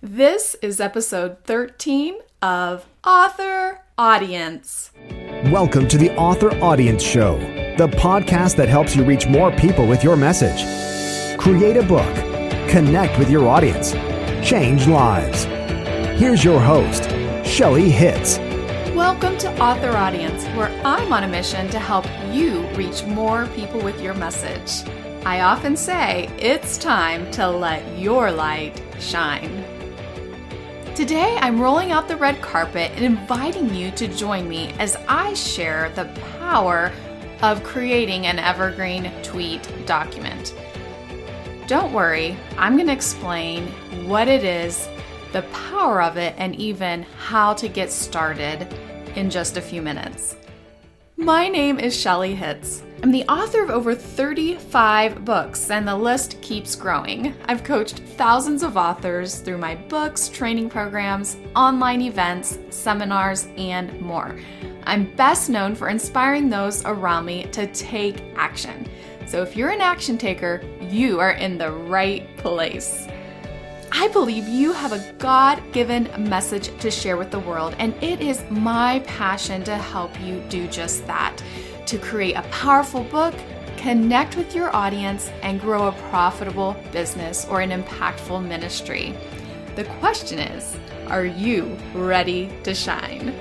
This is episode 13 of Author Audience. Welcome to the Author Audience Show, the podcast that helps you reach more people with your message. Create a book, connect with your audience, change lives. Here's your host, Shelly Hitz. Welcome to Author Audience, where I'm on a mission to help you reach more people with your message. I often say it's time to let your light shine. Today, I'm rolling out the red carpet and inviting you to join me as I share the power of creating an evergreen tweet document. Don't worry, I'm going to explain what it is, the power of it, and even how to get started in just a few minutes. My name is Shelly Hitz. I'm the author of over 35 books, and the list keeps growing. I've coached thousands of authors through my books, training programs, online events, seminars, and more. I'm best known for inspiring those around me to take action. So if you're an action taker, you are in the right place. I believe you have a God-given message to share with the world, and it is my passion to help you do just that. To create a powerful book, connect with your audience, and grow a profitable business or an impactful ministry. The question is, are you ready to shine?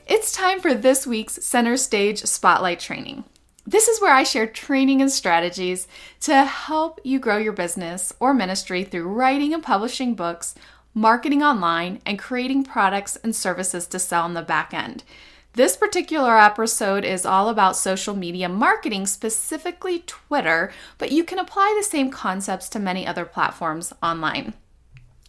It's time for this week's Center Stage Spotlight Training. This is where I share training and strategies to help you grow your business or ministry through writing and publishing books, marketing online, and creating products and services to sell on the back end. This particular episode is all about social media marketing, specifically Twitter, but you can apply the same concepts to many other platforms online.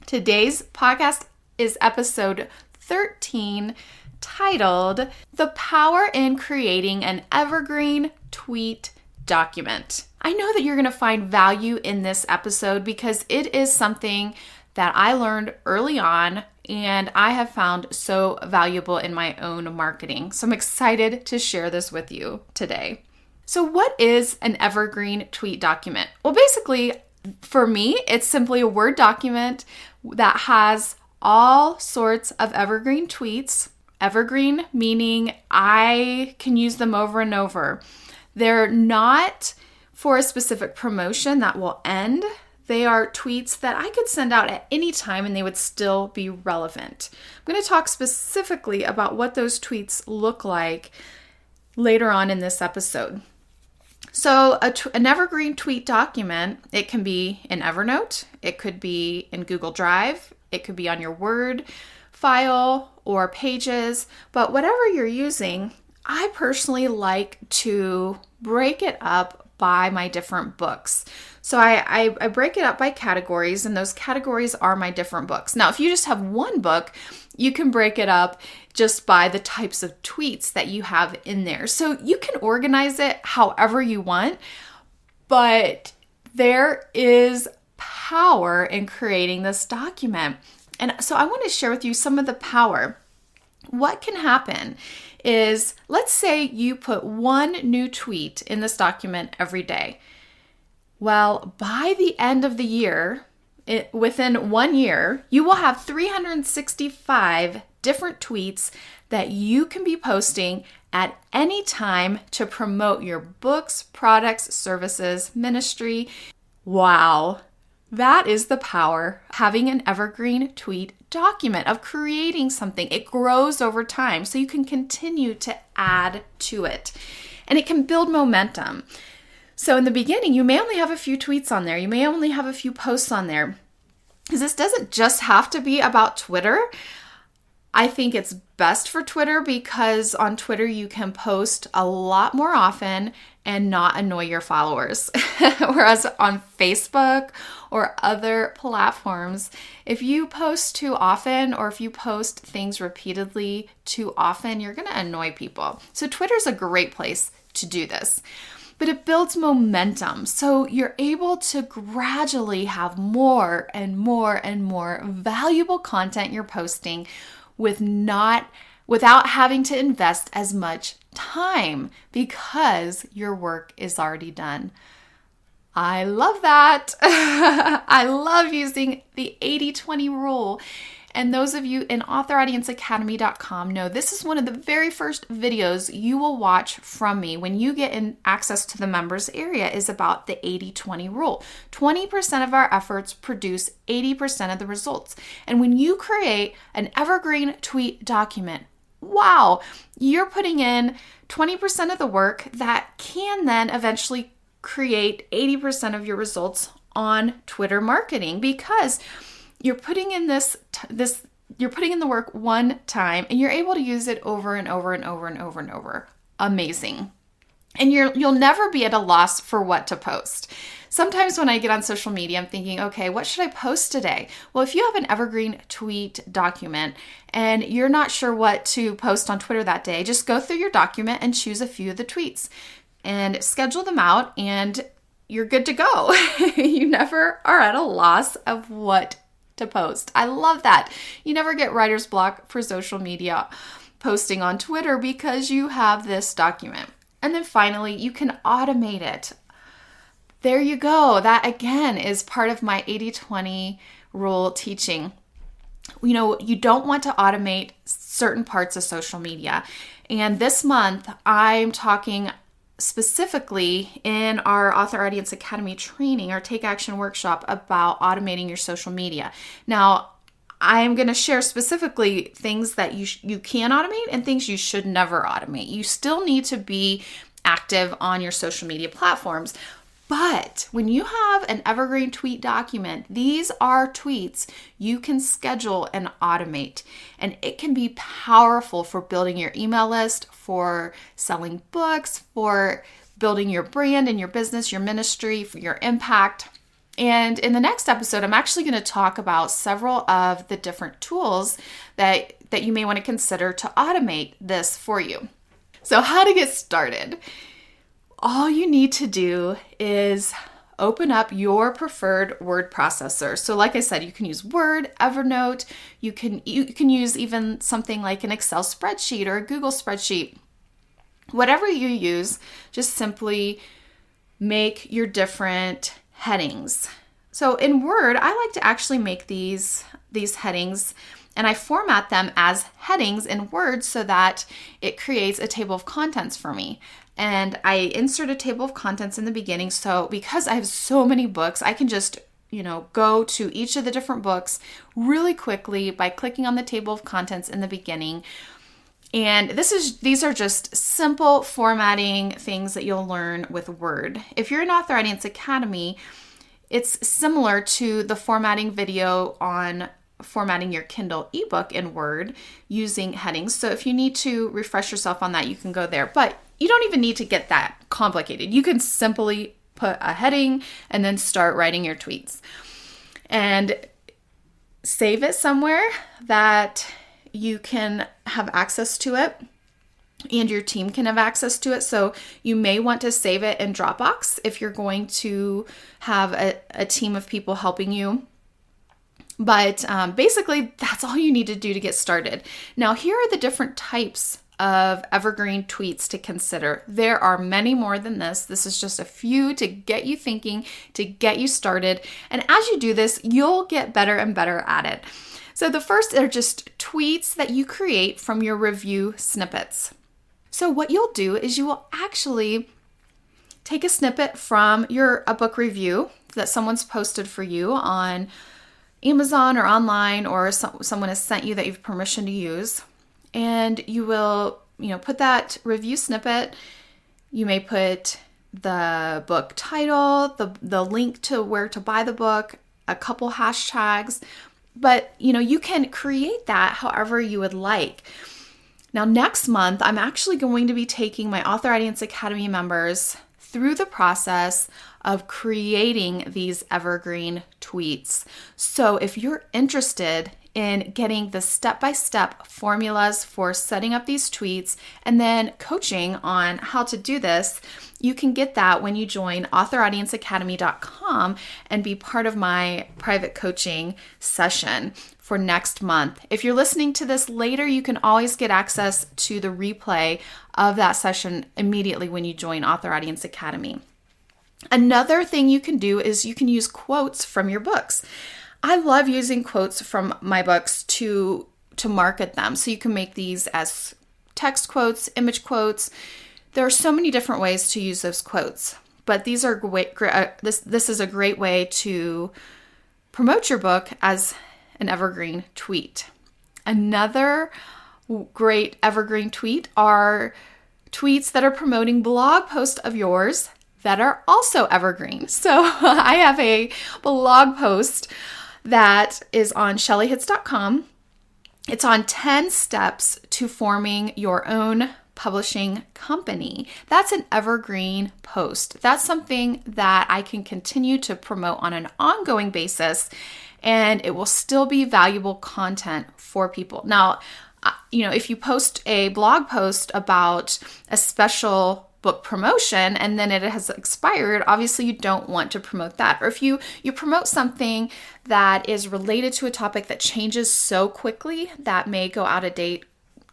Today's podcast is episode 13, titled The Power in Creating an Evergreen Tweet Document. I know that you're going to find value in this episode because it is something that I learned early on and I have found so valuable in my own marketing. So I'm excited to share this with you today. So what is an evergreen tweet document? Well, basically, for me, it's simply a Word document that has all sorts of evergreen tweets. Evergreen meaning I can use them over and over. They're not for a specific promotion that will end. They are tweets that I could send out at any time and they would still be relevant. I'm going to talk specifically about what those tweets look like later on in this episode. So an evergreen tweet document, it can be in Evernote, it could be in Google Drive, it could be on your Word file or Pages, but whatever you're using, I personally like to break it up by my different books. So I break it up by categories, and those categories are my different books. Now, if you just have one book, you can break it up just by the types of tweets that you have in there. So you can organize it however you want, but there is power in creating this document. And so I want to share with you some of the power. What can happen is, let's say you put one new tweet in this document every day. Well, by the end of the year, within 1 year, you will have 365 different tweets that you can be posting at any time to promote your books, products, services, ministry. Wow. That is the power of having an evergreen tweet document, of creating something. It grows over time, so you can continue to add to it. And it can build momentum. So in the beginning, you may only have a few tweets on there. You may only have a few posts on there. Because this doesn't just have to be about Twitter. I think it's best for Twitter because on Twitter you can post a lot more often and not annoy your followers. Whereas on Facebook or other platforms, if you post too often or if you post things repeatedly too often, you're going to annoy people. So Twitter's a great place to do this. But it builds momentum. So you're able to gradually have more and more and more valuable content you're posting without having to invest as much time because your work is already done. I love that. I love using the 80-20 rule. And those of you in authoraudienceacademy.com know this is one of the very first videos you will watch from me when you get in access to the members area is about the 80-20 rule. 20% of our efforts produce 80% of the results. And when you create an evergreen tweet document, wow, you're putting in 20% of the work that can then eventually create 80% of your results on Twitter marketing, because you're putting in you're putting in the work one time and you're able to use it over and over and over and over and over. Amazing. And you'll never be at a loss for what to post. Sometimes when I get on social media, I'm thinking, okay, what should I post today? Well, if you have an evergreen tweet document and you're not sure what to post on Twitter that day, just go through your document and choose a few of the tweets and schedule them out, and you're good to go. You never are at a loss of what to post. I love that. You never get writer's block for social media posting on Twitter because you have this document. And then finally, you can automate it. There you go. That again is part of my 80-20 rule teaching. You don't want to automate certain parts of social media. And this month, I'm talking specifically in our Author Audience Academy training, our Take Action workshop, about automating your social media. Now, I'm going to share specifically things that you can automate and things you should never automate. You still need to be active on your social media platforms. But when you have an evergreen tweet document, these are tweets you can schedule and automate. And it can be powerful for building your email list, for selling books, for building your brand and your business, your ministry, for your impact. And in the next episode, I'm actually going to talk about several of the different tools that you may want to consider to automate this for you. So how to get started? All you need to do is open up your preferred word processor. So like I said, you can use Word, Evernote, you can use even something like an Excel spreadsheet or a Google spreadsheet. Whatever you use, just simply make your different headings. So in Word, I like to actually make these headings, and I format them as headings in Word so that it creates a table of contents for me. And I insert a table of contents in the beginning. So because I have so many books, I can just, go to each of the different books really quickly by clicking on the table of contents in the beginning. And these are just simple formatting things that you'll learn with Word. If you're in Author Audience Academy, it's similar to the formatting video on formatting your Kindle ebook in Word using headings. So if you need to refresh yourself on that, you can go there. But you don't even need to get that complicated. You can simply put a heading and then start writing your tweets. And save it somewhere that you can have access to it and your team can have access to it. So you may want to save it in Dropbox if you're going to have a team of people helping you. But basically, that's all you need to do to get started. Now, here are the different types of evergreen tweets to consider. There are many more than this. This is just a few to get you thinking, to get you started. And as you do this, you'll get better and better at it. So the first are just tweets that you create from your review snippets. So what you'll do is you will actually take a snippet from a book review that someone's posted for you on Amazon or online, or someone has sent you that you have permission to use. And you will, put that review snippet. You may put the book title, the link to where to buy the book, a couple hashtags, but you can create that however you would like. Now, next month, I'm actually going to be taking my Author Audience Academy members through the process of creating these evergreen tweets. So if you're interested in getting the step-by-step formulas for setting up these tweets and then coaching on how to do this, you can get that when you join authoraudienceacademy.com and be part of my private coaching session for next month. If you're listening to this later, you can always get access to the replay of that session immediately when you join Author Audience Academy. Another thing you can do is you can use quotes from your books. I love using quotes from my books to market them. So you can make these as text quotes, image quotes. There are so many different ways to use those quotes, but these are this is a great way to promote your book as an evergreen tweet. Another great evergreen tweet are tweets that are promoting blog posts of yours that are also evergreen. So I have a blog post that is on shellyhits.com. It's on 10 steps to forming your own publishing company. That's an evergreen post. That's something that I can continue to promote on an ongoing basis, and it will still be valuable content for people. Now, if you post a blog post about a special book promotion and then it has expired, obviously you don't want to promote that. Or if you promote something that is related to a topic that changes so quickly that may go out of date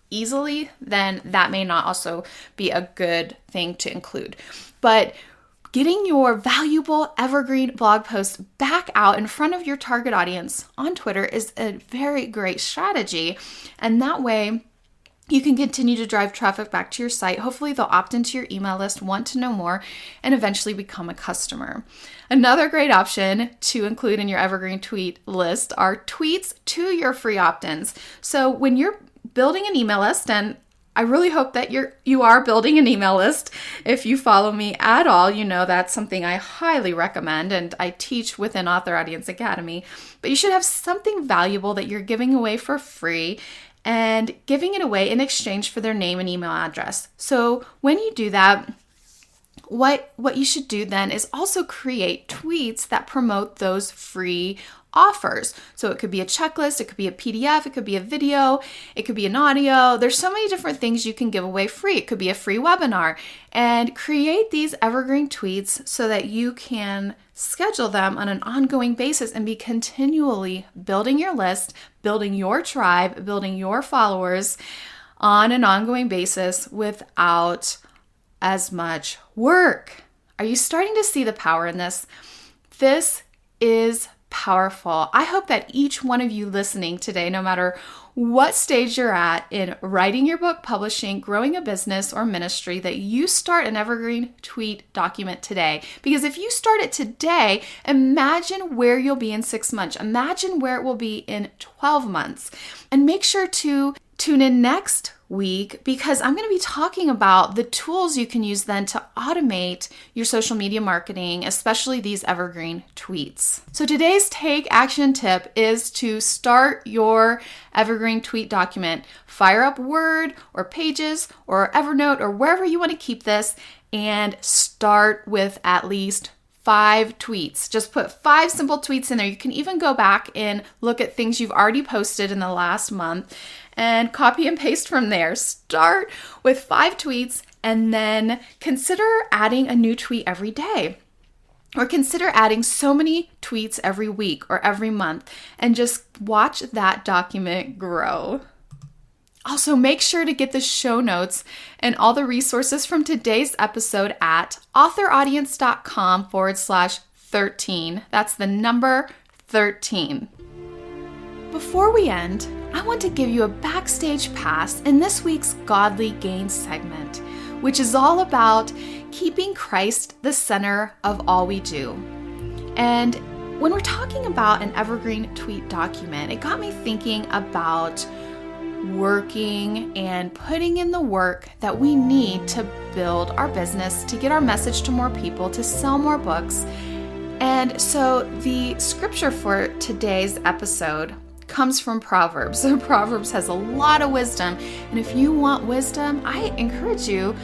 easily, then that may not also be a good thing to include. But getting your valuable evergreen blog posts back out in front of your target audience on Twitter is a very great strategy. And that way, you can continue to drive traffic back to your site. Hopefully they'll opt into your email list, want to know more, and eventually become a customer. Another great option to include in your evergreen tweet list are tweets to your free opt-ins. So when you're building an email list, and I really hope that you are building an email list. If you follow me at all, you know that's something I highly recommend, and I teach within Author Audience Academy. But you should have something valuable that you're giving away for free and giving it away in exchange for their name and email address. So when you do that, what you should do then is also create tweets that promote those free offers. So it could be a checklist, it could be a PDF, it could be a video, it could be an audio. There's so many different things you can give away free. It could be a free webinar. And create these evergreen tweets so that you can schedule them on an ongoing basis and be continually building your list, building your tribe, building your followers on an ongoing basis without as much work. Are you starting to see the power in this? This is powerful. I hope that each one of you listening today, no matter what stage you're at in writing your book, publishing, growing a business or ministry, that you start an evergreen tweet document today. Because if you start it today, imagine where you'll be in 6 months. Imagine where it will be in 12 months. And make sure to tune in next week because I'm going to be talking about the tools you can use then to automate your social media marketing, especially these evergreen tweets. So today's take action tip is to start your evergreen tweet document. Fire up Word or Pages or Evernote or wherever you want to keep this and start with at least 5 tweets. Just put 5 simple tweets in there. You can even go back and look at things you've already posted in the last month and copy and paste from there. Start with 5 tweets and then consider adding a new tweet every day. Or consider adding so many tweets every week or every month and just watch that document grow. Also, make sure to get the show notes and all the resources from today's episode at authoraudience.com/13. That's the number 13. Before we end, I want to give you a backstage pass in this week's Godly Gain segment, which is all about keeping Christ the center of all we do. And when we're talking about an evergreen tweet document, it got me thinking about working and putting in the work that we need to build our business, to get our message to more people, to sell more books. And so the scripture for today's episode comes from Proverbs. So Proverbs has a lot of wisdom. And if you want wisdom, I encourage you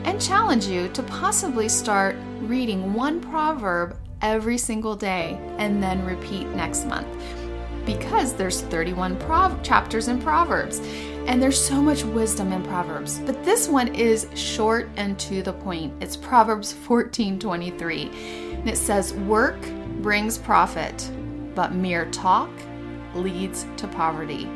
and challenge you to possibly start reading one proverb every single day and then repeat next month. Because there's 31 chapters in Proverbs, and there's so much wisdom in Proverbs. But this one is short and to the point. It's Proverbs 14:23, and it says, "Work brings profit, but mere talk leads to poverty."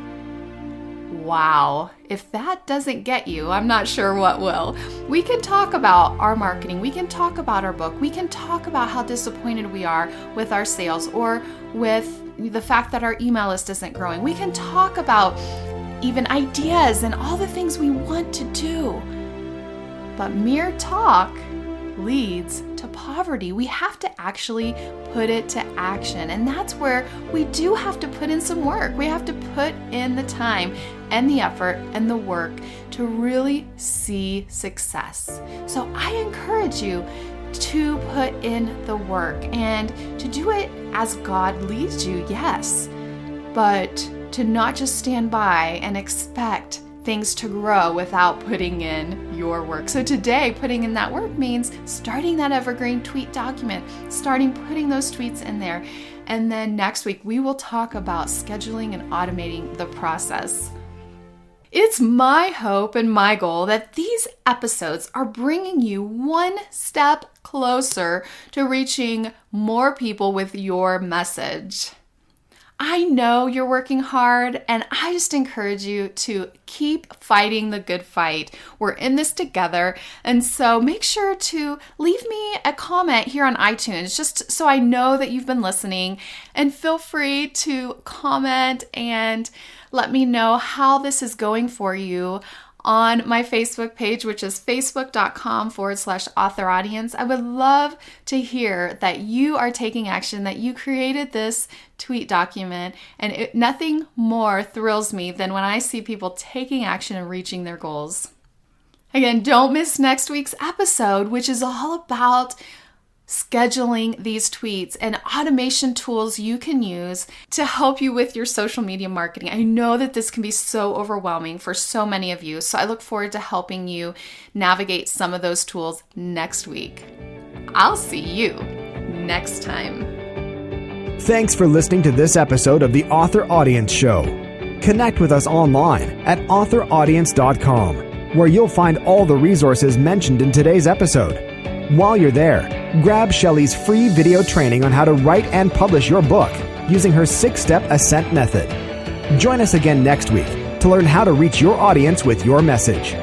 Wow, if that doesn't get you, I'm not sure what will. We can talk about our marketing. We can talk about our book. We can talk about how disappointed we are with our sales or with the fact that our email list isn't growing. We can talk about even ideas and all the things we want to do. But mere talk leads to poverty. We have to actually put it to action. And that's where we do have to put in some work. We have to put in the time and the effort and the work to really see success. So I encourage you to put in the work and to do it as God leads you, yes, but to not just stand by and expect things to grow without putting in your work. So today, putting in that work means starting that Evergreen tweet document, starting putting those tweets in there. And then next week, we will talk about scheduling and automating the process. It's my hope and my goal that these episodes are bringing you one step closer to reaching more people with your message. I know you're working hard, and I just encourage you to keep fighting the good fight. We're in this together, and so make sure to leave me a comment here on iTunes, just so I know that you've been listening, and feel free to comment and let me know how this is going for you on my Facebook page, which is facebook.com/author audience. I would love to hear that you are taking action, that you created this tweet document, and nothing more thrills me than when I see people taking action and reaching their goals. Again, don't miss next week's episode, which is all about scheduling these tweets and automation tools you can use to help you with your social media marketing. I know that this can be so overwhelming for so many of you, so I look forward to helping you navigate some of those tools next week. I'll see you next time. Thanks for listening to this episode of the Author Audience Show. Connect with us online at authoraudience.com, where you'll find all the resources mentioned in today's episode. While you're there, grab Shelley's free video training on how to write and publish your book using her 6-step ascent method. Join us again next week to learn how to reach your audience with your message.